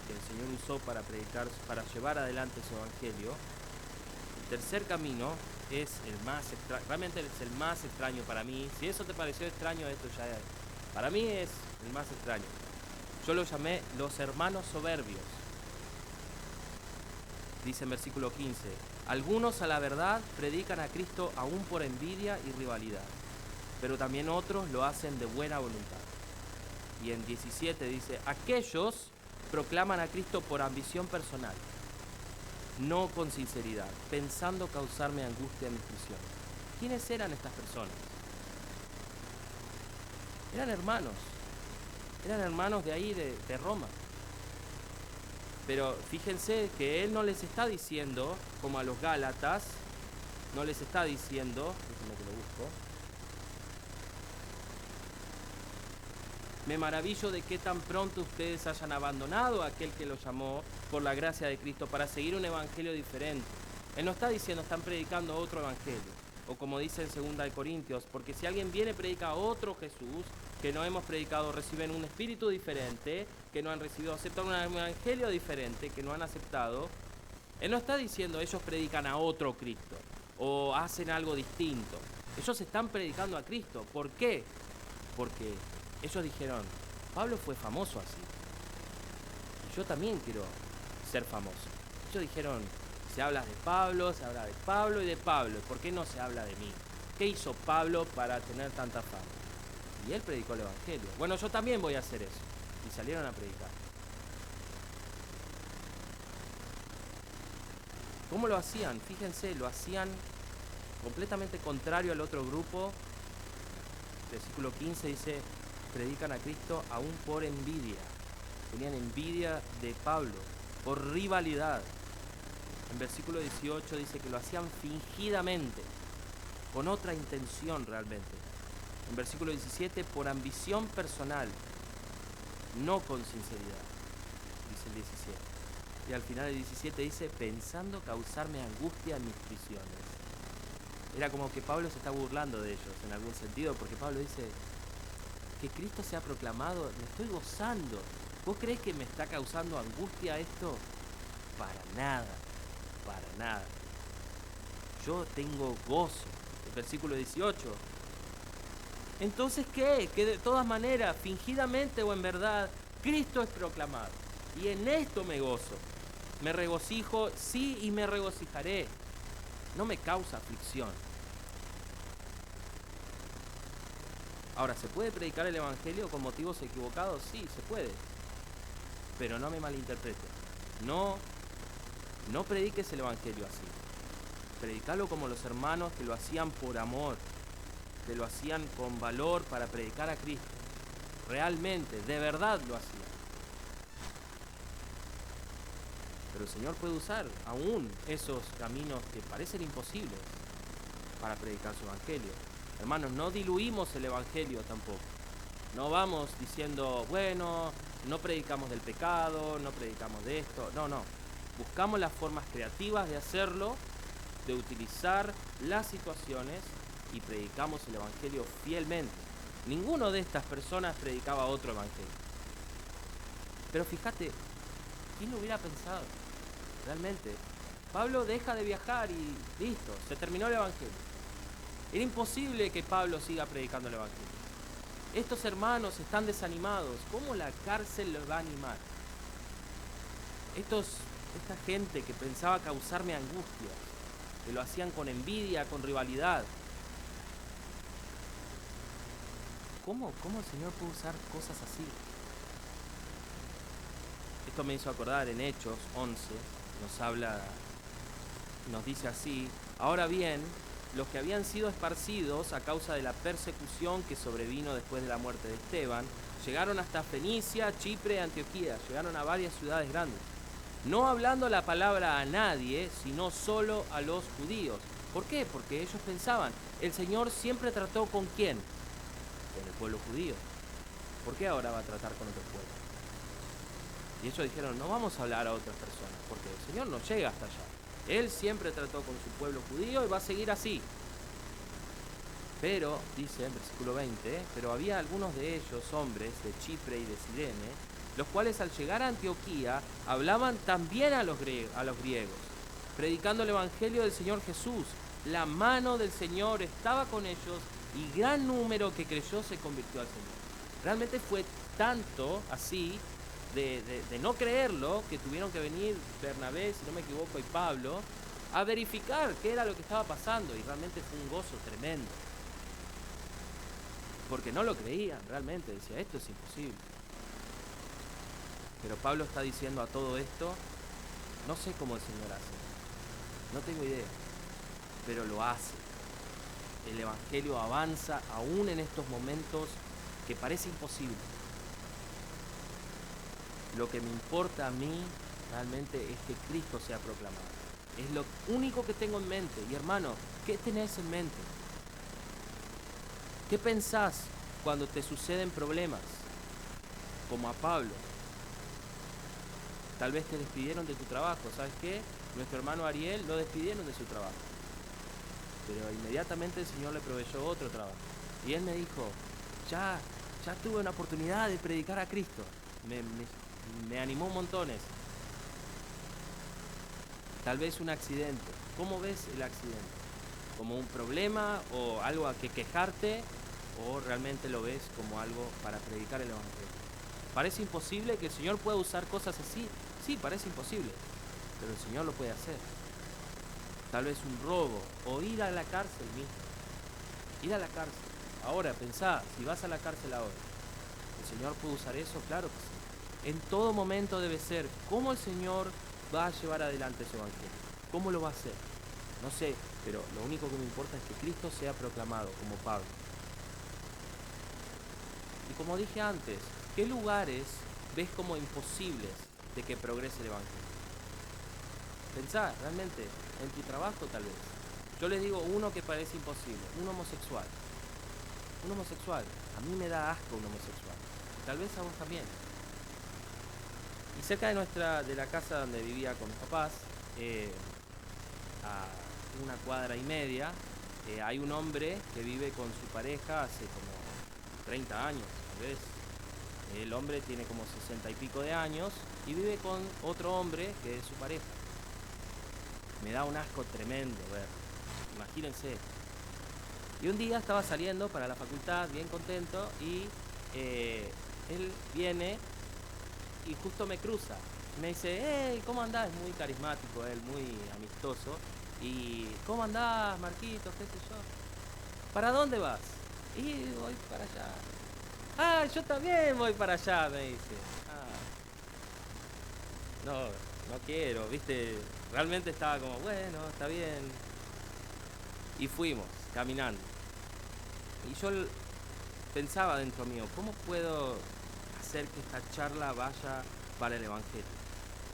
que el Señor usó para predicar, para llevar adelante su Evangelio. El tercer camino es el más extraño, realmente es el más extraño para mí. Si eso te pareció extraño, esto ya es, para mí es el más extraño. Yo lo llamé los hermanos soberbios. Dice en versículo 15, algunos a la verdad predican a Cristo aún por envidia y rivalidad, pero también otros lo hacen de buena voluntad. Y en 17 dice, aquellos proclaman a Cristo por ambición personal, no con sinceridad, pensando causarme angustia en mis prisiones. ¿Quiénes eran estas personas? Eran hermanos de ahí, de Roma. Pero fíjense que él no les está diciendo, como a los Gálatas, no les está diciendo, déjenme que lo busco, me maravillo de que tan pronto ustedes hayan abandonado a aquel que los llamó por la gracia de Cristo para seguir un evangelio diferente. Él no está diciendo, están predicando otro evangelio. O como dice en 2 Corintios, porque si alguien viene y predica a otro Jesús que no hemos predicado, reciben un espíritu diferente, que no han recibido, aceptan un evangelio diferente, que no han aceptado. Él no está diciendo, ellos predican a otro Cristo o hacen algo distinto. Ellos están predicando a Cristo. ¿Por qué? Porque ellos dijeron, Pablo fue famoso así. Y yo también quiero ser famoso. Ellos dijeron, se habla de Pablo y de Pablo. ¿Por qué no se habla de mí? ¿Qué hizo Pablo para tener tanta fama? Y él predicó el Evangelio. Bueno, yo también voy a hacer eso. Y salieron a predicar. ¿Cómo lo hacían? Fíjense, lo hacían completamente contrario al otro grupo. Versículo 15 dice, predican a Cristo aún por envidia. Tenían envidia de Pablo, por rivalidad. En versículo 18 dice que lo hacían fingidamente, con otra intención realmente. En versículo 17, por ambición personal, no con sinceridad, dice el 17. Y al final del 17 dice, pensando causarme angustia en mis prisiones. Era como que Pablo se está burlando de ellos en algún sentido, porque Pablo dice, que Cristo sea proclamado, me estoy gozando. ¿Vos creés que me está causando angustia esto? Para nada. Yo tengo gozo. El versículo 18. Entonces, ¿qué? Que de todas maneras, fingidamente o en verdad, Cristo es proclamado. Y en esto me gozo. Me regocijo, sí, y me regocijaré. No me causa aflicción. Ahora, ¿se puede predicar el Evangelio con motivos equivocados? Sí, se puede. Pero no me malinterprete. No prediques el Evangelio así. Predicalo como los hermanos que lo hacían por amor, que lo hacían con valor para predicar a Cristo. Realmente, de verdad lo hacían. Pero el Señor puede usar aún esos caminos que parecen imposibles para predicar su Evangelio. Hermanos, no diluimos el Evangelio tampoco. No vamos diciendo, bueno, no predicamos del pecado, no predicamos de esto, no. Buscamos las formas creativas de hacerlo, de utilizar las situaciones y predicamos el evangelio fielmente. Ninguno de estas personas predicaba otro evangelio. Pero fíjate, ¿quién lo hubiera pensado? Realmente, Pablo deja de viajar y listo, se terminó el evangelio. Era imposible que Pablo siga predicando el evangelio. Estos hermanos están desanimados. ¿Cómo la cárcel los va a animar? Esta gente que pensaba causarme angustia, que lo hacían con envidia, con rivalidad. ¿Cómo el Señor puede usar cosas así? Esto me hizo acordar en Hechos 11, nos dice así: ahora bien, los que habían sido esparcidos a causa de la persecución que sobrevino después de la muerte de Esteban, llegaron hasta Fenicia, Chipre, Antioquía, llegaron a varias ciudades grandes, no hablando la palabra a nadie, sino solo a los judíos. ¿Por qué? Porque ellos pensaban, el Señor siempre trató ¿con quién? Con el pueblo judío. ¿Por qué ahora va a tratar con otros pueblos? Y ellos dijeron, no vamos a hablar a otras personas, porque el Señor no llega hasta allá. Él siempre trató con su pueblo judío y va a seguir así. Pero, dice en versículo 20, pero había algunos de ellos, hombres de Chipre y de Cirene, los cuales al llegar a Antioquía hablaban también a los griegos, predicando el evangelio del Señor Jesús. La mano del Señor estaba con ellos y gran número que creyó se convirtió al Señor. Realmente fue tanto así de no creerlo, que tuvieron que venir Bernabé, si no me equivoco, y Pablo, a verificar qué era lo que estaba pasando, y realmente fue un gozo tremendo. Porque no lo creían, realmente, decía, esto es imposible. Pero Pablo está diciendo a todo esto, no sé cómo el Señor hace, no tengo idea, pero lo hace. El evangelio avanza aún en estos momentos que parece imposible. Lo que me importa a mí realmente es que Cristo sea proclamado. Es lo único que tengo en mente. Y hermano, ¿qué tenés en mente? ¿Qué pensás cuando te suceden problemas? Como a Pablo. Tal vez te despidieron de tu trabajo. ¿Sabes qué? Nuestro hermano Ariel lo despidieron de su trabajo. Pero inmediatamente el Señor le proveyó otro trabajo. Y él me dijo, ya tuve una oportunidad de predicar a Cristo. Me animó montones. Tal vez un accidente. ¿Cómo ves el accidente? ¿Como un problema o algo a que quejarte? ¿O realmente lo ves como algo para predicar el evangelio? ¿Parece imposible que el Señor pueda usar cosas así? Sí, parece imposible, pero el Señor lo puede hacer. Tal vez un robo o ir a la cárcel mismo. Ir a la cárcel. Ahora, pensá, si vas a la cárcel ahora, ¿el Señor puede usar eso? Claro que sí. En todo momento debe ser cómo el Señor va a llevar adelante su evangelio. ¿Cómo lo va a hacer? No sé, pero lo único que me importa es que Cristo sea proclamado, como Pablo. Y como dije antes, ¿qué lugares ves como imposibles de que progrese el evangelio? Pensá, realmente, en tu trabajo tal vez. Yo les digo uno que parece imposible, un homosexual. Un homosexual. A mí me da asco un homosexual. Tal vez a vos también. Y cerca de la casa donde vivía con mis papás, a una cuadra y media, hay un hombre que vive con su pareja hace como 30 años, tal vez. El hombre tiene como 60 y pico de años y vive con otro hombre que es su pareja. Me da un asco tremendo ver, imagínense. Y un día estaba saliendo para la facultad bien contento y él viene y justo me cruza. Me dice, hey, ¿cómo andás? Es muy carismático él, muy amistoso. Y, ¿cómo andás, Marquitos? ¿Qué sé yo? ¿Para dónde vas? Y voy para allá. Ah, yo también voy para allá, me dice. No quiero, viste. Realmente estaba como, bueno, está bien. Y fuimos, caminando. Y yo pensaba dentro mío, ¿cómo puedo hacer que esta charla vaya para el evangelio?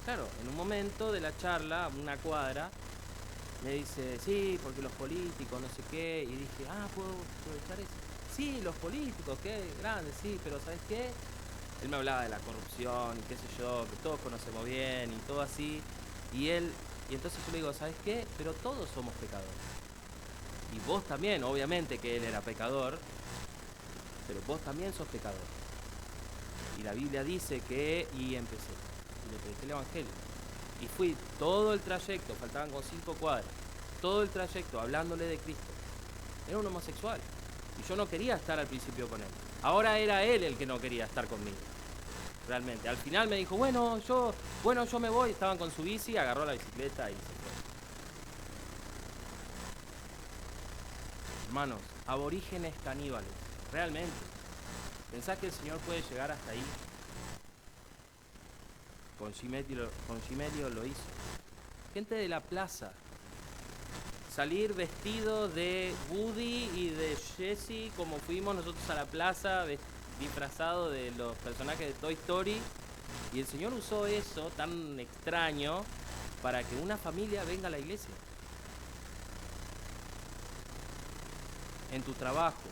Claro, en un momento de la charla, una cuadra, me dice, sí, porque los políticos, no sé qué, y dije, ¿puedo aprovechar eso? Sí, los políticos, qué grande, sí, pero ¿sabes qué? Él me hablaba de la corrupción, y qué sé yo, que todos conocemos bien y todo así. Y entonces yo le digo, ¿sabes qué? Pero todos somos pecadores. Y vos también, obviamente que él era pecador, pero vos también sos pecador. Y la Biblia dice que, y empecé, y le prediqué el Evangelio. Y fui todo el trayecto, faltaban con 5 cuadras, todo el trayecto hablándole de Cristo. Era un homosexual. Y yo no quería estar al principio con él. Ahora era él el que no quería estar conmigo. Realmente. Al final me dijo, bueno, yo me voy. Estaban con su bici, agarró la bicicleta y se fue. Hermanos, aborígenes caníbales. Realmente. ¿Pensás que el Señor puede llegar hasta ahí? Con Gimelio lo hizo. Gente de la plaza. Salir vestido de Woody y de Jessie, como fuimos nosotros a la plaza, disfrazado de los personajes de Toy Story. Y el Señor usó eso tan extraño para que una familia venga a la iglesia. En tu trabajo,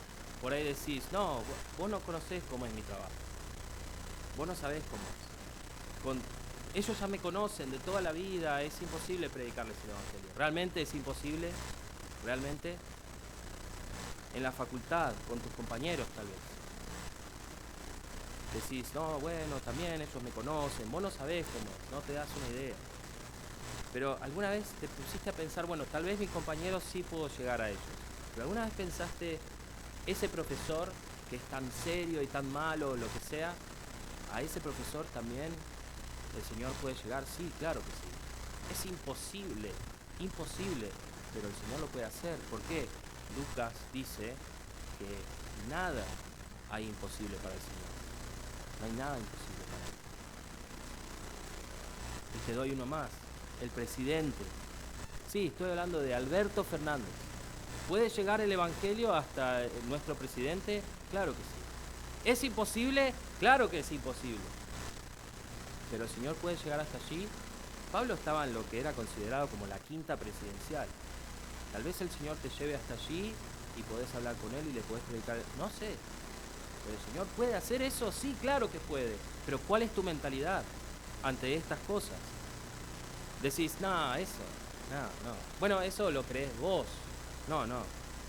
por ahí decís, no, vos no conocés cómo es mi trabajo. Vos no sabés cómo es. Ellos ya me conocen de toda la vida, es imposible predicarles el Evangelio. Realmente es imposible, realmente. En la facultad, con tus compañeros tal vez. Decís, no, bueno, también ellos me conocen, vos no sabés cómo es, no te das una idea. Pero alguna vez te pusiste a pensar, bueno, tal vez mis compañeros sí puedo llegar a ellos. Pero alguna vez pensaste, ese profesor que es tan serio y tan malo, lo que sea, a ese profesor también el Señor puede llegar. Sí, claro que sí. Es imposible, pero el Señor lo puede hacer. ¿Por qué? Lucas dice que nada hay imposible para el Señor. No hay nada imposible para él. Y te doy uno más. El presidente. Sí, estoy hablando de Alberto Fernández. ¿Puede llegar el Evangelio hasta nuestro presidente? Claro que sí. ¿Es imposible? Claro que es imposible. Pero el Señor puede llegar hasta allí. Pablo estaba en lo que era considerado como la quinta presidencial. Tal vez el Señor te lleve hasta allí y podés hablar con él y le podés predicar. No sé. ¿Pero el Señor puede hacer eso? Sí, claro que puede. Pero ¿cuál es tu mentalidad ante estas cosas? Decís, no. Bueno, eso lo crees vos. No.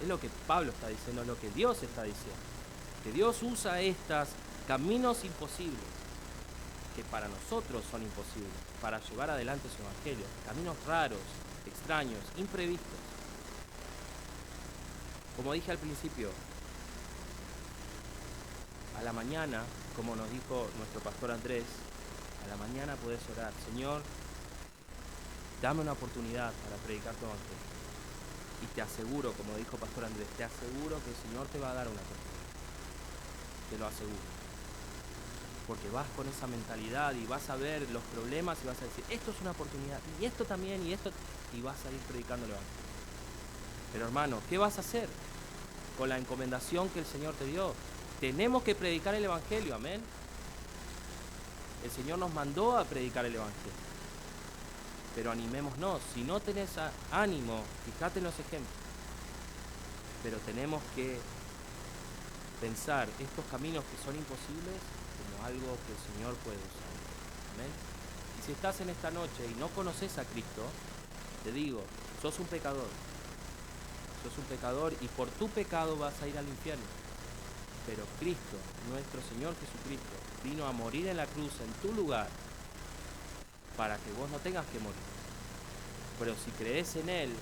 Es lo que Pablo está diciendo, es lo que Dios está diciendo. Que Dios usa estos caminos imposibles, que para nosotros son imposibles, para llevar adelante su evangelio. Caminos raros, extraños, imprevistos. Como dije al principio, a la mañana, como nos dijo nuestro pastor Andrés, a la mañana podés orar, Señor, dame una oportunidad para predicar tu evangelio. Y te aseguro, como dijo pastor Andrés, te aseguro que el Señor te va a dar una oportunidad. Te lo aseguro. Porque vas con esa mentalidad y vas a ver los problemas y vas a decir, esto es una oportunidad, y esto también, y esto, y vas a ir predicando el evangelio. Pero hermano, ¿qué vas a hacer con la encomendación que el Señor te dio? Tenemos que predicar el evangelio, amén. El Señor nos mandó a predicar el evangelio. Pero animémonos, si no tenés ánimo, fíjate en los ejemplos. Pero tenemos que pensar estos caminos que son imposibles como algo que el Señor puede usar. Amén. Y si estás en esta noche y no conoces a Cristo, te digo, sos un pecador. Sos un pecador y por tu pecado vas a ir al infierno. Pero Cristo, nuestro Señor Jesucristo, vino a morir en la cruz en tu lugar para que vos no tengas que morir. Pero si crees en Él,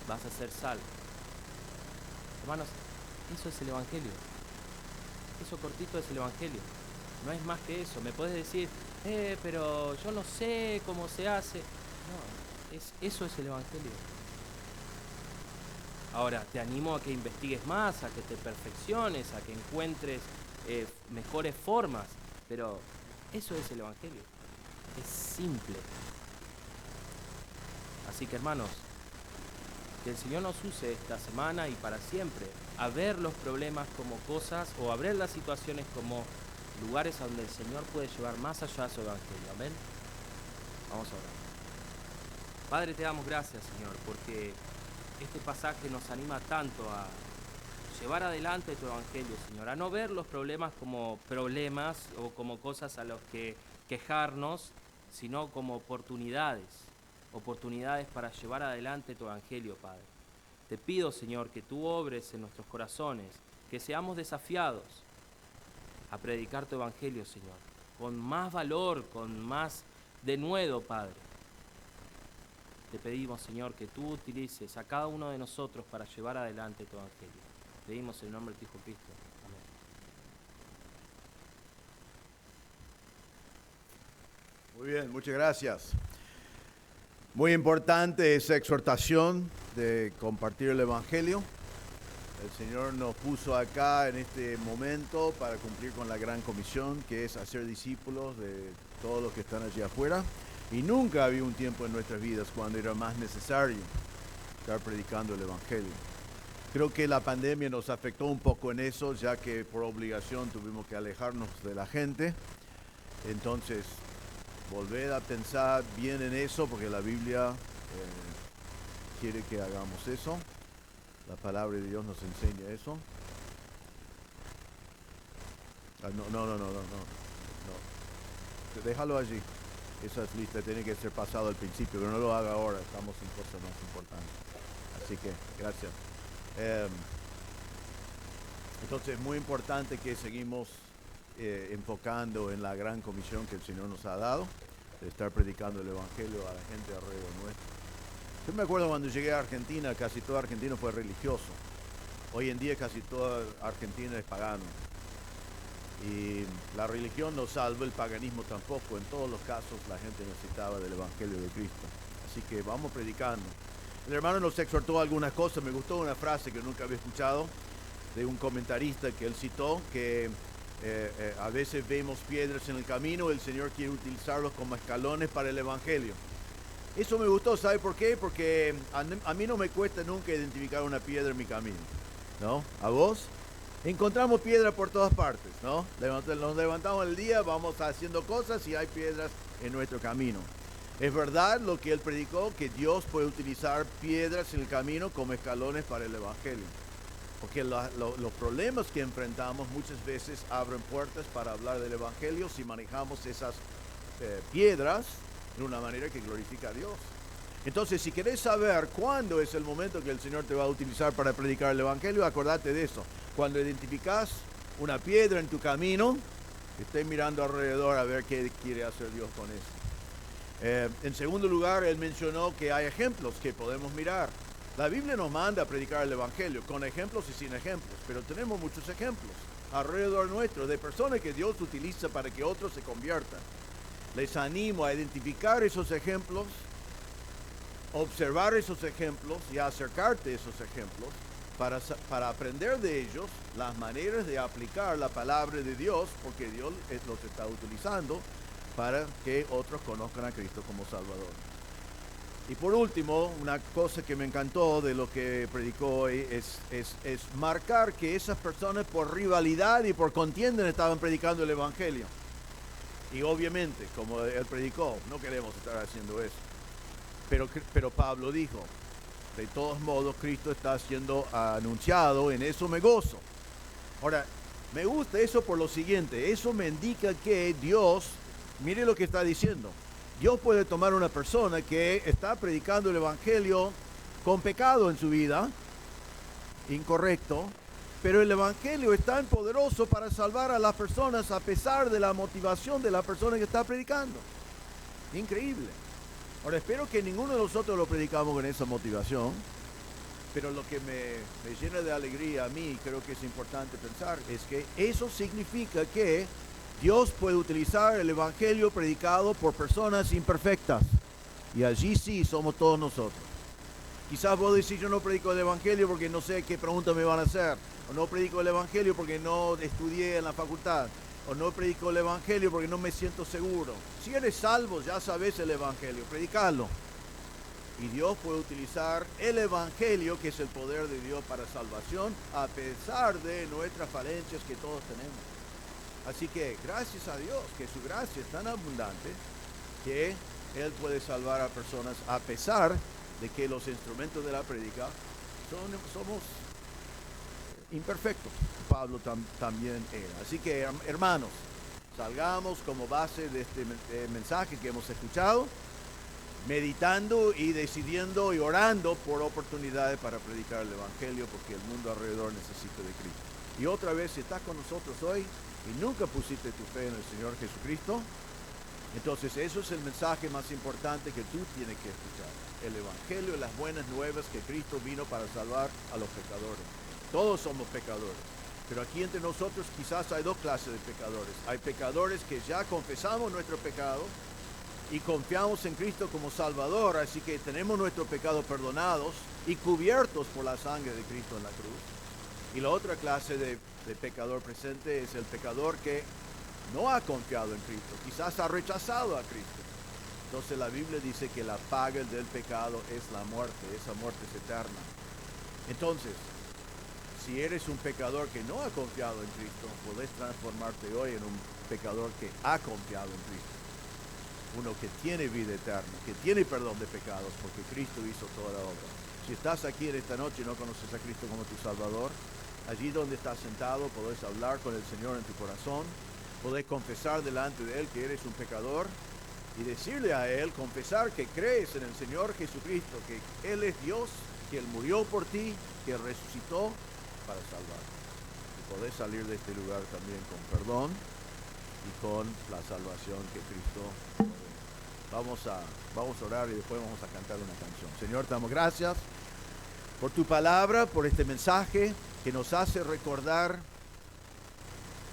vas a ser salvo. Hermanos, eso es el Evangelio. Eso cortito es el Evangelio. No es más que eso. Me podés decir, pero yo no sé cómo se hace. No, eso es el Evangelio. Ahora, te animo a que investigues más, a que te perfecciones, a que encuentres mejores formas. Pero eso es el Evangelio. Es simple. Así que hermanos, que el Señor nos use esta semana y para siempre a ver los problemas como cosas o a ver las situaciones como lugares a donde el Señor puede llevar más allá de su evangelio. Amén. Vamos a orar. Padre, te damos gracias, Señor, porque este pasaje nos anima tanto a llevar adelante tu evangelio, Señor, a no ver los problemas como problemas o como cosas a los que quejarnos, sino como oportunidades para llevar adelante tu evangelio, Padre. Te pido, Señor, que tú obres en nuestros corazones, que seamos desafiados a predicar tu evangelio, Señor, con más valor, con más denuedo, Padre. Te pedimos, Señor, que tú utilices a cada uno de nosotros para llevar adelante tu evangelio. Pedimos en el nombre de tu Hijo Cristo. Amén. Muy bien, muchas gracias. Muy importante esa exhortación de compartir el Evangelio. El Señor nos puso acá en este momento para cumplir con la gran comisión, que es hacer discípulos de todos los que están allí afuera. Y nunca había un tiempo en nuestras vidas cuando era más necesario estar predicando el Evangelio. Creo que la pandemia nos afectó un poco en eso, ya que por obligación tuvimos que alejarnos de la gente. Entonces, volver a pensar bien en eso, porque la Biblia quiere que hagamos eso. La palabra de Dios nos enseña eso. No. Déjalo allí. Esa es lista, tiene que ser pasado al principio, pero no lo haga ahora, estamos en cosas más importantes. Así que, gracias. Entonces, es muy importante que seguimos enfocando en la gran comisión que el Señor nos ha dado, de estar predicando el Evangelio a la gente alrededor nuestro. Yo me acuerdo cuando llegué a Argentina, casi todo argentino fue religioso. Hoy en día casi toda Argentina es pagano. Y la religión no salva, el paganismo tampoco. En todos los casos la gente necesitaba del Evangelio de Cristo. Así que vamos predicando. El hermano nos exhortó algunas cosas. Me gustó una frase que nunca había escuchado de un comentarista que él citó, que a veces vemos piedras en el camino, el Señor quiere utilizarlos como escalones para el Evangelio. Eso me gustó, ¿sabe por qué? Porque a mí no me cuesta nunca identificar una piedra en mi camino, ¿no? ¿A vos? Encontramos piedras por todas partes, ¿no? Nos levantamos el día, vamos haciendo cosas y hay piedras en nuestro camino. Es verdad lo que él predicó, que Dios puede utilizar piedras en el camino como escalones para el Evangelio. Porque los problemas que enfrentamos muchas veces abren puertas para hablar del Evangelio si manejamos esas piedras de una manera que glorifica a Dios. Entonces, si querés saber cuándo es el momento que el Señor te va a utilizar para predicar el Evangelio, acordate de eso. Cuando identificás una piedra en tu camino, estés mirando alrededor a ver qué quiere hacer Dios con eso. En segundo lugar, él mencionó que hay ejemplos que podemos mirar. La Biblia nos manda a predicar el Evangelio con ejemplos y sin ejemplos, pero tenemos muchos ejemplos alrededor nuestro de personas que Dios utiliza para que otros se conviertan. Les animo a identificar esos ejemplos, observar esos ejemplos y a acercarte a esos ejemplos para aprender de ellos las maneras de aplicar la palabra de Dios, porque Dios los está utilizando para que otros conozcan a Cristo como Salvador. Y por último, una cosa que me encantó de lo que predicó hoy es marcar que esas personas por rivalidad y por contienda estaban predicando el Evangelio. Y obviamente, como él predicó, no queremos estar haciendo eso. Pero Pablo dijo, de todos modos Cristo está siendo anunciado, en eso me gozo. Ahora, me gusta eso por lo siguiente, eso me indica que Dios, mire lo que está diciendo, Dios puede tomar una persona que está predicando el Evangelio con pecado en su vida, incorrecto, pero el Evangelio es tan poderoso para salvar a las personas a pesar de la motivación de la persona que está predicando. Increíble. Ahora, espero que ninguno de nosotros lo predicamos con esa motivación, pero lo que me llena de alegría a mí, creo que es importante pensar, es que eso significa que Dios puede utilizar el Evangelio predicado por personas imperfectas. Y allí sí somos todos nosotros. Quizás vos decís, yo no predico el Evangelio porque no sé qué preguntas me van a hacer. O no predico el Evangelio porque no estudié en la facultad. O no predico el Evangelio porque no me siento seguro. Si eres salvo, ya sabes el Evangelio. Predicalo. Y Dios puede utilizar el Evangelio, que es el poder de Dios para salvación, a pesar de nuestras falencias que todos tenemos. Así que gracias a Dios que su gracia es tan abundante que Él puede salvar a personas a pesar de que los instrumentos de la prédica somos imperfectos. Pablo también era. Así que, hermanos, salgamos como base de este mensaje que hemos escuchado, meditando y decidiendo y orando por oportunidades para predicar el Evangelio, porque el mundo alrededor necesita de Cristo. Y otra vez, si estás con nosotros hoy y nunca pusiste tu fe en el Señor Jesucristo, entonces eso es el mensaje más importante que tú tienes que escuchar. El Evangelio y las buenas nuevas que Cristo vino para salvar a los pecadores. Todos somos pecadores. Pero aquí entre nosotros quizás hay dos clases de pecadores. Hay pecadores que ya confesamos nuestro pecado y confiamos en Cristo como Salvador, así que tenemos nuestros pecados perdonados y cubiertos por la sangre de Cristo en la cruz. Y la otra clase de pecador presente es el pecador que no ha confiado en Cristo, quizás ha rechazado a Cristo. Entonces la Biblia dice que la paga del pecado es la muerte, esa muerte es eterna. Entonces, si eres un pecador que no ha confiado en Cristo, podés transformarte hoy en un pecador que ha confiado en Cristo. Uno que tiene vida eterna, que tiene perdón de pecados, porque Cristo hizo toda la obra. Si estás aquí en esta noche y no conoces a Cristo como tu Salvador, allí donde estás sentado podés hablar con el Señor en tu corazón, podés confesar delante de Él que eres un pecador y decirle a Él, confesar que crees en el Señor Jesucristo, que Él es Dios, que Él murió por ti, que Él resucitó para salvarte. Y podés salir de este lugar también con perdón y con la salvación que Cristo provee. Vamos a orar y después vamos a cantar una canción. Señor, te damos gracias por tu palabra, por este mensaje que nos hace recordar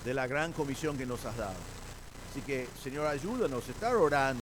de la gran comisión que nos has dado. Así que, Señor, ayúdanos a estar orando